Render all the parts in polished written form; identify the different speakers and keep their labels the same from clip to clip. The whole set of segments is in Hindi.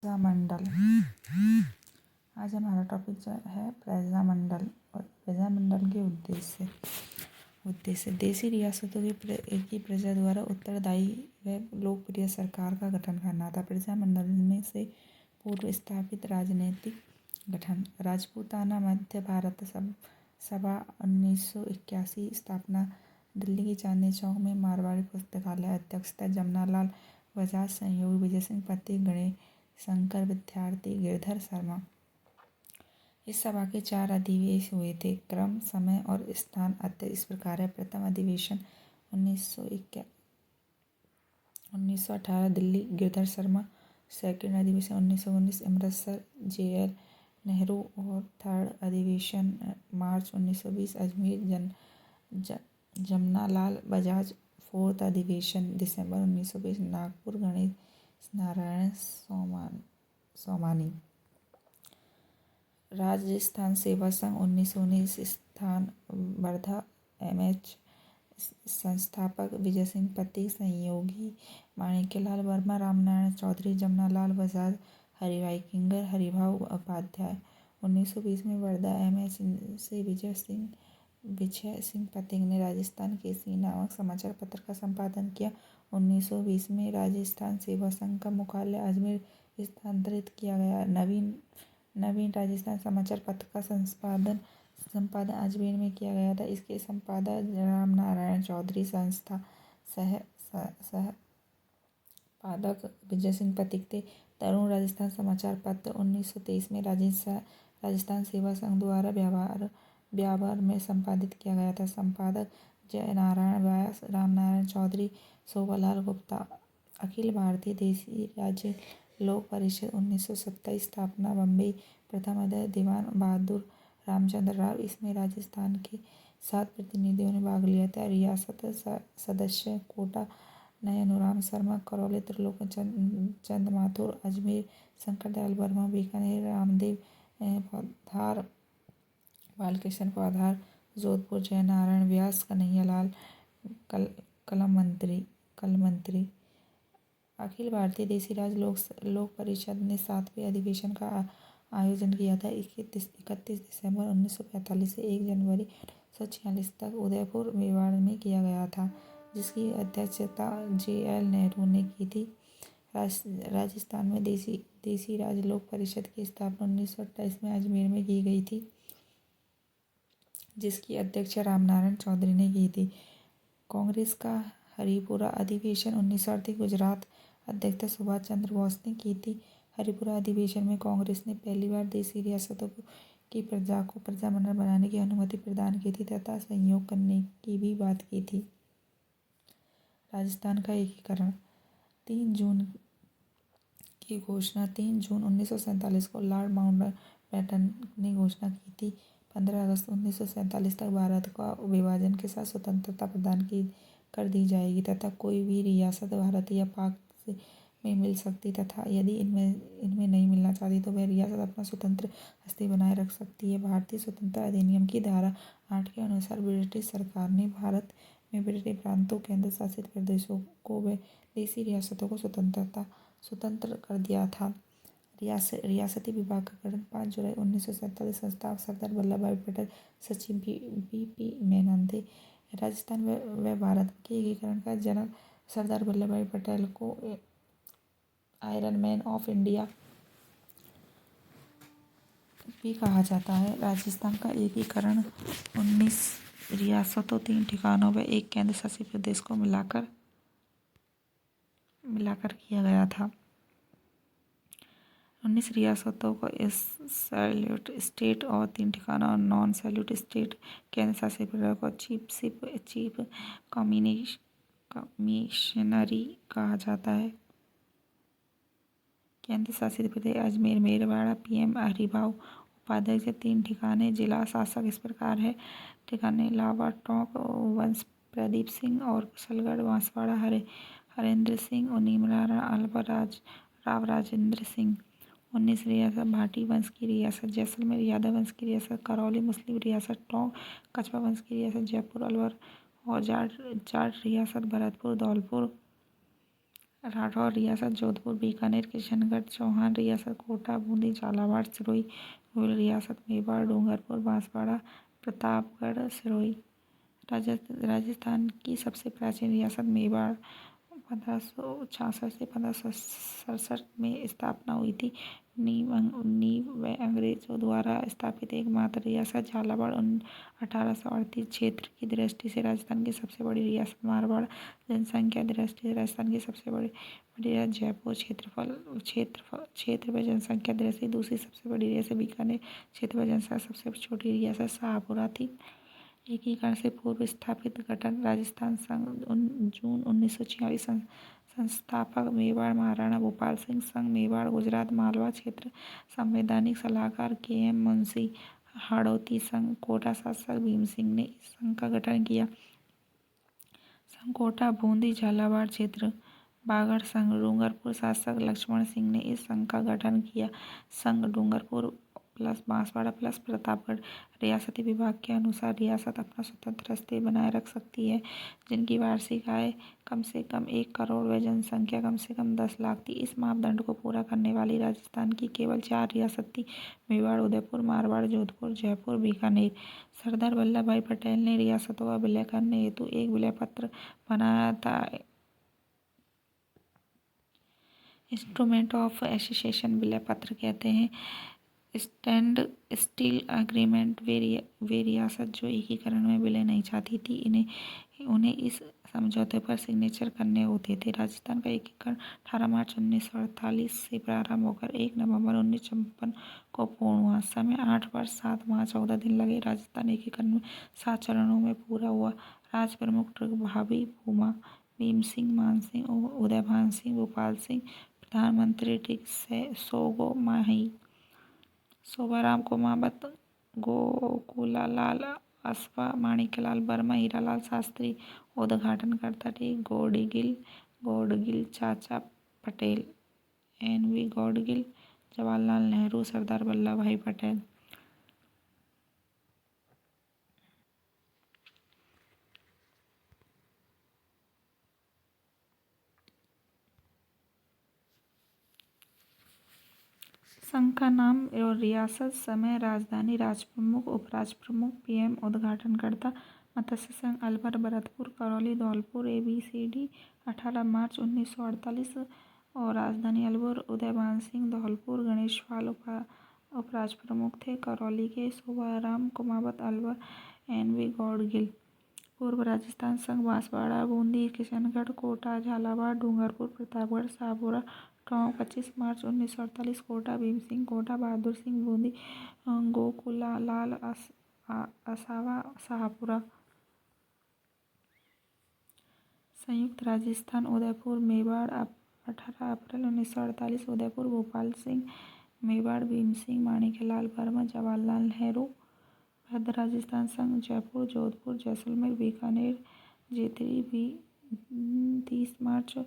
Speaker 1: प्रजामंडल। आज हमारा टॉपिक जो है प्रजामंडल और प्रजामंडल के उद्देश्य देशी रियासतों की प्रजा द्वारा उत्तरदायी व लोकप्रिय सरकार का गठन करना था। प्रजामंडल में से पूर्व स्थापित राजनीतिक गठन। राजपूताना मध्य भारत सभा 1981 स्थापना दिल्ली के चांदनी चौक में मारवाड़ी पुस्तकालय। अध्यक्षता जमनालाल बजाज, सहयोगी विजय सिंह पति, गणेश शंकर विद्यार्थी, गिरधर शर्मा। इस सभा के 4 अधिवेशन हुए थे। क्रम, समय और स्थान इस प्रकार है। प्रथम अधिवेशन 1918 दिल्ली, गिरधर शर्मा। सेकंड अधिवेशन 1919 अमृतसर, JL नेहरू। और थर्ड अधिवेशन मार्च 1920 अजमेर, जमनालाल बजाज। फोर्थ अधिवेशन दिसंबर 1920 नागपुर, गणेश नारायण सोमानी। राजस्थान सेवा संघ 1919 स्थान वर्धा, MH। संस्थापक विजय सिंह पति, सहयोगी माणिक्यलाल वर्मा, रामनारायण चौधरी, जमनालाल बजाज, हरिभाई किंगर, हरिभाऊ उपाध्याय। 1920 में वर्धा, MH से विजय सिंह पथिक ने राजस्थान केसरी नामक समाचार पत्र का संपादन किया। 1920 में राजस्थान सेवा संघ का मुख्यालय अजमेर स्थानांतरित किया गया। नवीन राजस्थान समाचार पत्र का संपादन अजमेर में किया गया था। इसके संपादक रामनारायण चौधरी, संपादक विजय सिंह पथिक थे। तरुण राजस्थान समाचार पत्र 1923 में राजस्थान सेवा संघ द्वारा व्यापार में संपादित किया गया था। संपादक जय नारायण व्यास, रामनारायण चौधरी, शोभालाल गुप्ता। अखिल भारतीय देशी राज्य लोक परिषद 1927 स्थापना बम्बई। प्रथम अध्यक्ष दीवान बहादुर रामचंद्र राव। इसमें राजस्थान के 7 प्रतिनिधियों ने भाग लिया था। रियासत सदस्य कोटा नयनूराम शर्मा, करौली त्रिलोचन चंद माथुर, अजमेर शंकरदयाल वर्मा, बीकानेर रामदेव धार, बालकृष्ण पौधार, जोधपुर जयनारायण व्यास, कन्हैयालाल कलमंत्री। अखिल भारतीय देशी राज्य लोक परिषद ने 7वें अधिवेशन का आयोजन किया था। 31 दिसंबर 1945 से 1 जनवरी 1946 तक उदयपुर मेवाड़ में किया गया था, जिसकी अध्यक्षता JL नेहरू ने की थी। राजस्थान में देशी राज्य लोक परिषद की स्थापना 1928 में अजमेर में की गई थी, जिसकी अध्यक्षता रामनारायण चौधरी ने की थी। कांग्रेस का हरिपुरा अधिवेशन 1938 गुजरात, अध्यक्षता सुभाष चंद्र बोस ने की थी। हरिपुरा अधिवेशन में कांग्रेस ने पहली बार देशी रियासतों की प्रजा को प्रजामंडल बनाने की अनुमति प्रदान की थी तथा सहयोग करने की भी बात की थी। राजस्थान का एकीकरण 3 जून की घोषणा 3 जून 1947 को लॉर्ड माउंटबेटन ने घोषणा की थी। 15 अगस्त 1947 तक भारत को विभाजन के साथ स्वतंत्रता प्रदान कर दी जाएगी तथा कोई भी रियासत भारत या पाक में मिल सकती तथा यदि इनमें नहीं मिलना चाहती तो वह रियासत अपना स्वतंत्र अस्तित्व बनाए रख सकती है। भारतीय स्वतंत्रता अधिनियम की धारा 8 के अनुसार ब्रिटिश सरकार ने भारत में ब्रिटिश प्रांतों, केंद्र शासित प्रदेशों को व देशी रियासतों को स्वतंत्र कर दिया था। रियासती विभाग का गठन 5 जुलाई 1947। संस्थापक सरदार वल्लभ भाई पटेल, सचिव BP मेनन थे। राजस्थान व भारत के एकीकरण का जनक सरदार वल्लभ भाई पटेल को आयरन मैन ऑफ इंडिया भी कहा जाता है। राजस्थान का एकीकरण 19 रियासतों, 3 ठिकानों व 1 केंद्र शासित प्रदेश को मिलाकर किया गया था। 19 रियासतों को सैल्यूट स्टेट और 3 ठिकानों और नॉन सैल्यूट स्टेट केंद्र शासित प्रदेश को चीफ कमिश्नरी कहा जाता है। केंद्र शासित प्रदेश अजमेर, मेरवाड़ा, PM हरिभाऊ उपाध्यक्ष। 3 ठिकाने जिला शासक इस प्रकार है। ठिकाने लावा, टोंक वंश प्रदीप सिंह और कुशलगढ़ बांसवाड़ा हरेंद्र सिंह और नीमराना अलवर राव राजेंद्र सिंह। 19 रियासत भाटी वंश की रियासत जैसलमेर, यादव वंश की रियासत करौली, मुस्लिम रियासत टोंक, कछवा वंश की रियासत जयपुर अलवर और जाट रियासत भरतपुर धौलपुर। राठौर रियासत जोधपुर, बीकानेर, किशनगढ़, चौहान रियासत कोटा, बूंदी, झालावाड़, सिरोही, गोयल रियासत मेवाड़, डूंगरपुर, बांसवाड़ा, प्रतापगढ़, सिरोही। राजस्थान की सबसे प्राचीन रियासत मेवाड़ 1566 से 1567 में स्थापना हुई थी। नींव अंग्रेजों द्वारा स्थापित एकमात्र रियासत झालावाड़ 1838। क्षेत्र की दृष्टि से राजस्थान की सबसे बड़ी रियासत मारवाड़, जनसंख्या दृष्टि से राजस्थान की सबसे बड़ी रियासत जयपुर, क्षेत्र व जनसंख्या दृष्टि से दूसरी सबसे बड़ी रियासत बीकानेर, क्षेत्र व जनसंख्या सबसे छोटी रियासत शाहपुरा थी। एकीकरण से पूर्व स्थापित गठन राजस्थान संघ जून 1946। संस्थापक मेवाड़ महाराणा भूपाल सिंह, संघ मेवाड़, गुजरात, मालवा क्षेत्र। संवैधानिक सलाहकार KM मुंशी, हाड़ौती संघ कोटा शासक भीम सिंह ने इस संघ का गठन किया। संघ कोटा, बूंदी, झालावाड़ क्षेत्र। बागड़ संघ डूंगरपुर शासक लक्ष्मण सिंह ने इस संघ का गठन किया। संघ डूंगरपुर प्लस बांसवाड़ा प्लस प्रतापगढ़। रियासती विभाग के अनुसार रियासत अपना स्वतंत्र अस्तित्व बनाए रख सकती है जिनकी वार्षिक आय कम से कम 1 करोड़ व जनसंख्या कम से कम 10 लाख थी। इस मापदंड को पूरा करने वाली राजस्थान की केवल 4 रियासत थी: मेवाड़, उदयपुर, मारवाड़, जोधपुर, जयपुर, बीकानेर। सरदार वल्लभ भाई पटेल ने रियासतों का विलय करने हेतु एक विलय पत्र बनाया था। इंस्ट्रूमेंट ऑफ एसोसिएशन विलय पत्र कहते हैं। Stand steel agreement. वे रियासत जो एकीकरण में विलय नहीं चाहती थी उन्हें इस समझौते पर सिग्नेचर करने होते थे। राजस्थान का एकीकरण 18 मार्च 1948 से प्रारंभ होकर 1 नवंबर 1956 को पूर्ण हुआ। समय 8 वर्ष 7 माह 14 दिन लगे। राजस्थान एकीकरण में 7 चरणों में पूरा हुआ। राज प्रमुख भाभी भूमा, भीम सिंह, मान सिंह, उदयभान सिंह, भूपाल सिंह। प्रधानमंत्री सोगो माही, शोभाराम कुमावत, गोकुलालाल आसफा, माणिक्यलाल वर्मा, हीरालाल शास्त्री। उद्घाटनकर्ता गौडगिल चाचा पटेल, NV गौडगिल, जवाहरलाल नेहरू, सरदार वल्लभ भाई पटेल। संघ का नाम और रियासत, समय, राजधानी, राजप्रमुख, उपराजप्रमुख, PM, उद्घाटनकर्ता। मत्स्य संघ अलवर, भरतपुर, करौली, धौलपुर, ABCD 18 मार्च 1948 और राजधानी अलवर। उदयभान सिंह धौलपुर, गणेश पाल उपराजप्रमुख थे करौली के। शोभाराम कुमावत अलवर, NV गौडगिल। पूर्व राजस्थान संघ बांसवाड़ा, बूंदी, किशनगढ़, कोटा, झालावाड़, डूंगरपुर, प्रतापगढ़, शाहपुरा। टोंक 25 मार्च 1948 कोटा, भीम सिंह कोटा, बहादुर सिंह बूंदी, गोकुलालाल आसावा, शाहपुरा। संयुक्त राजस्थान उदयपुर मेवाड़ 18 अप्रैल 1948 उदयपुर, भूपाल सिंह मेवाड़, भीम सिंह, माणिक्यलाल वर्मा, जवाहरलाल नेहरू। मध्य राजस्थान संघ जयपुर, जोधपुर, जैसलमेर, बीकानेर, जेतरी भी 30 मार्च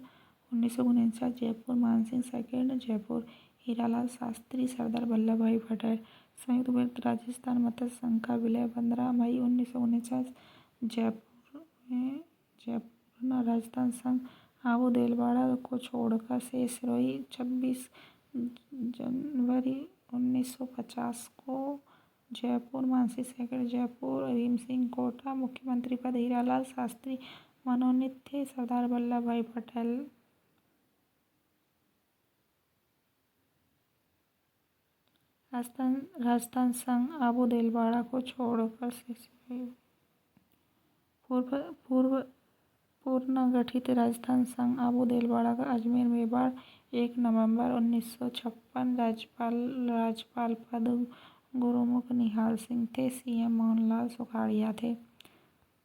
Speaker 1: 1949 जयपुर, मानसिंह सेकंड, जयपुर, हीरालाल शास्त्री, सरदार वल्लभ भाई पटेल। संयुक्त राजस्थान मत्स्य संघ का विलय 15 मई 1949 जयपुर में। जयपुर राजस्थान संघ आबू देलवाड़ा को छोड़कर से सिरोही 26 जनवरी 1950 को। जयपुर, मानसिंह सेकंड, जयपुर, भीम सिंह कोटा। मुख्यमंत्री पद हीरालाल शास्त्री मनोनीत थे। सरदार वल्लभ भाई पटेल। राजस्थान संघ आबू देलवाड़ा को छोड़कर से पुनर्गठित राजस्थान संघ आबू देलवाड़ा का अजमेर मेवाड़ 1 नवंबर 1956। राज्यपाल पद गुरुमुख निहाल सिंह थे। CM मोहनलाल सुखाड़िया थे।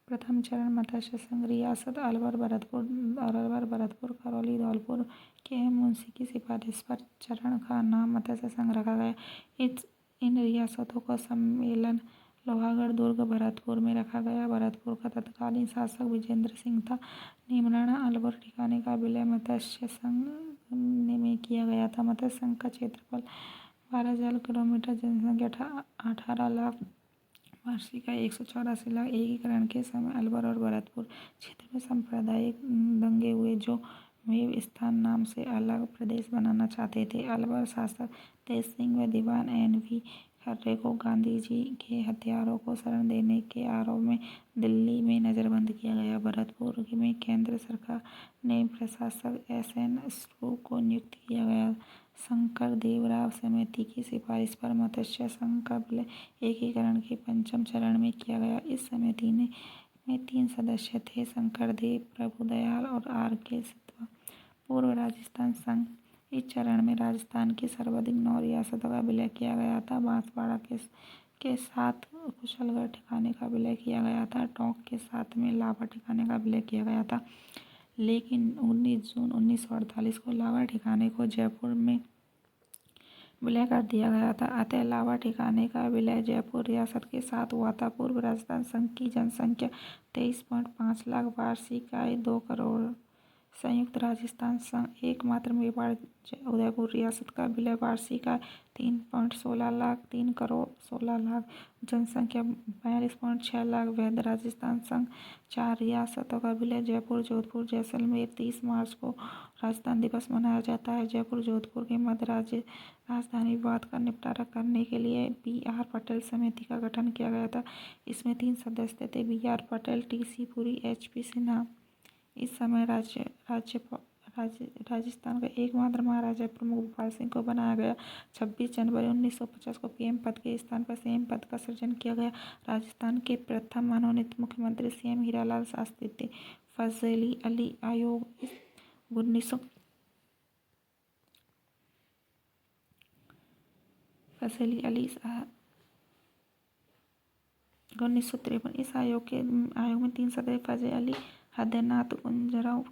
Speaker 1: प्रथम चरण मत्स्य संघ रियासत अलवर, भरतपुर, करौली, धौलपुर। KM मुंशी की सिफारिश पर चरण का नाम मत्स्य संघ रखा गया। इन रियासतों का सम्मेलन लोहागढ़ दुर्ग, भरतपुर में रखा गया। भरतपुर का तत्कालीन शासक विजेंद्र सिंह था। निमराना अलवर ठिकाने का विलय मत्स्य संघ में किया गया था। मत्स्य संघ का क्षेत्रफल 12,000 किलोमीटर, जनसंख्या 18 लाख, वार्षिक आय 184 लाख। एकीकरण के समय अलवर और भरतपुर क्षेत्र में सांप्रदायिक दंगे हुए जो वे स्थान नाम से अलग प्रदेश बनाना चाहते थे। अलवर शासक तेज सिंह व दीवान NV खर्रे को गांधी जी के हथियारों को शरण देने के आरोप में दिल्ली में नजरबंद किया गया। भरतपुर में केंद्र सरकार ने प्रशासक SN स्वरूप को नियुक्त किया गया। शंकर देवराव समिति की सिफारिश पर मत्स्य संघ का विलय एकीकरण के पंचम चरण में किया गया। इस समिति में 3 सदस्य थे: शंकरदेव, प्रभुदयाल और R.K. सिद्धवा। पूर्व राजस्थान संघ। इस चरण में राजस्थान की सर्वाधिक 9 रियासतों का विलय किया गया था। बांसवाड़ा के साथ कुशलगढ़ ठिकाने का विलय किया गया था। टोंक के साथ में लावा ठिकाने का विलय किया गया था, लेकिन 19 जून 1948 को लावा ठिकाने को जयपुर में विलय कर दिया गया था। अतः लावा ठिकाने का विलय जयपुर रियासत के साथ हुआ था। पूर्व राजस्थान संघ की जनसंख्या 23.5 लाख, वार्षिक आय 2 करोड़। संयुक्त राजस्थान संघ एकमात्र मेवाड़ उदयपुर रियासत का विलय, वार्षिक आय 3.16 लाख, 3 करोड़ 16 लाख, जनसंख्या 42.6 लाख। वैध राजस्थान संघ 4 रियासतों का विलय, जयपुर, जोधपुर, जैसलमेर। 30 मार्च को राजस्थान दिवस मनाया जाता है। जयपुर जोधपुर के मध्य राजधानी विवाद का निपटारा करने के लिए BR पटेल समिति का गठन किया गया था। इसमें 3 सदस्य थे: BR Patel, TC Puri, HP Sinha. इस समय राजस्थान का एकमात्र महाराजा प्रमुख भोपाल सिंह को बनाया गया। 26 जनवरी 1950 को PM पद के स्थान पर CM पद का सृजन किया गया। राजस्थान के प्रथम मनोनीत मुख्यमंत्री CM हीरालाल शास्त्री थे। फजली अली आयोग 1953। इस आयोग में 3 सदस्य: फजल अली, हृदयनाथ गुंजराव,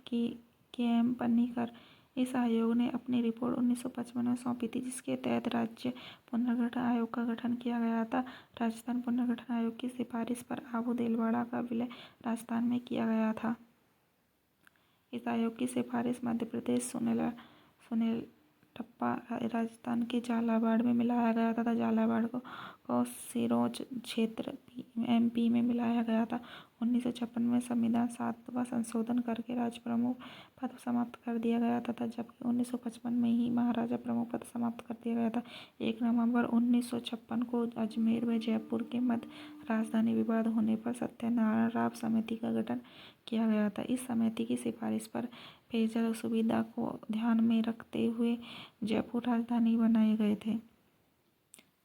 Speaker 1: KM पन्नीकर। इस आयोग ने अपनी रिपोर्ट 1955 में सौंपी थी, जिसके तहत राज्य पुनर्गठन आयोग का गठन किया गया था। राजस्थान पुनर्गठन आयोग की सिफारिश पर आबू देलवाड़ा का विलय राजस्थान में किया गया था। इस आयोग की सिफारिश मध्य प्रदेश सुनेलटप्पा राजस्थान के झालावाड़ में मिलाया गया था। झालावाड़ को सिरोंज क्षेत्र MP में मिलाया गया था। 1956 में संविधान 7वां संशोधन करके राज्य प्रमुख पद समाप्त कर दिया गया था, जबकि 1955 में ही महाराजा प्रमुख पद समाप्त कर दिया गया था। 1 नवंबर 1956 को अजमेर व जयपुर के मध्य राजधानी विवाद होने पर सत्यनारायण राव समिति का गठन किया गया था। इस समिति की सिफारिश पर पेयजल सुविधा को ध्यान में रखते हुए जयपुर राजधानी बनाए गए थे।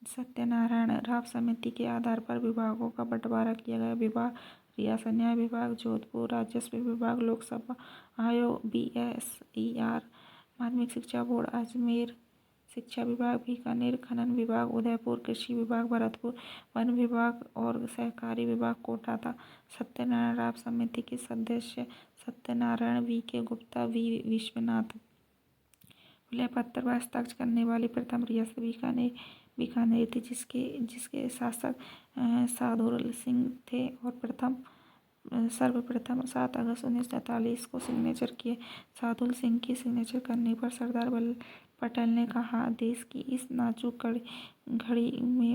Speaker 1: सत्यनारायण राव समिति के आधार पर विभागों का बंटवारा किया गया। विभाग: रियासत न्याय विभाग जोधपुर, राजस्व विभाग लोकसेवा आयोग BSER, माध्यमिक शिक्षा बोर्ड अजमेर, शिक्षा विभाग बीकानेर, खनन विभाग उदयपुर, कृषि विभाग भरतपुर, वन विभाग और सहकारी विभाग कोटा था। सत्यनारायण राव समिति के सदस्य सत्यनारायण, VK गुप्ता, V विश्वनाथ। विलय पत्र पर हस्ताक्षर करने वाली प्रथम रियासत बीकानेर थी, जिसके शासक साधुल सिंह थे और सर्वप्रथम 7 अगस्त 1943 को सिग्नेचर किए। साधुल सिंह की सिग्नेचर करने पर सरदार वल्लभ पटेल ने कहा, देश की इस नाजुक घड़ी में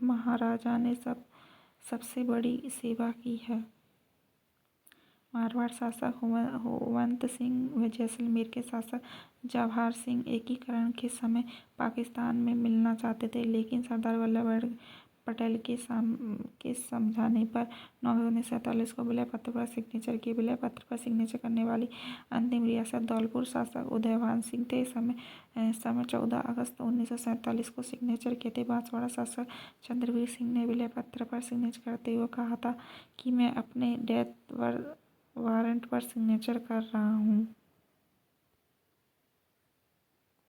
Speaker 1: महाराजा ने सबसे बड़ी सेवा की है। मारवाड़ शासक होवंत सिंह व जैसलमेर के शासक जवाहर सिंह एकीकरण के समय पाकिस्तान में मिलना चाहते थे, लेकिन सरदार वल्लभ पटेल के समझाने पर 9 अगस्त 1947 को विलय पत्र पर सिग्नेचर किए। विलय पत्र पर सिग्नेचर करने वाली अंतिम रियासत धौलपुर शासक उदयभान सिंह थे। समय 14 अगस्त 1947 को सिग्नेचर किए थे। बांसवाड़ा शासक चंद्रवीर सिंह ने विलय पत्र पर सिग्नेचर करते हुए कहा था कि मैं अपने डेथ वारंट पर सिग्नेचर कर रहा हूँ।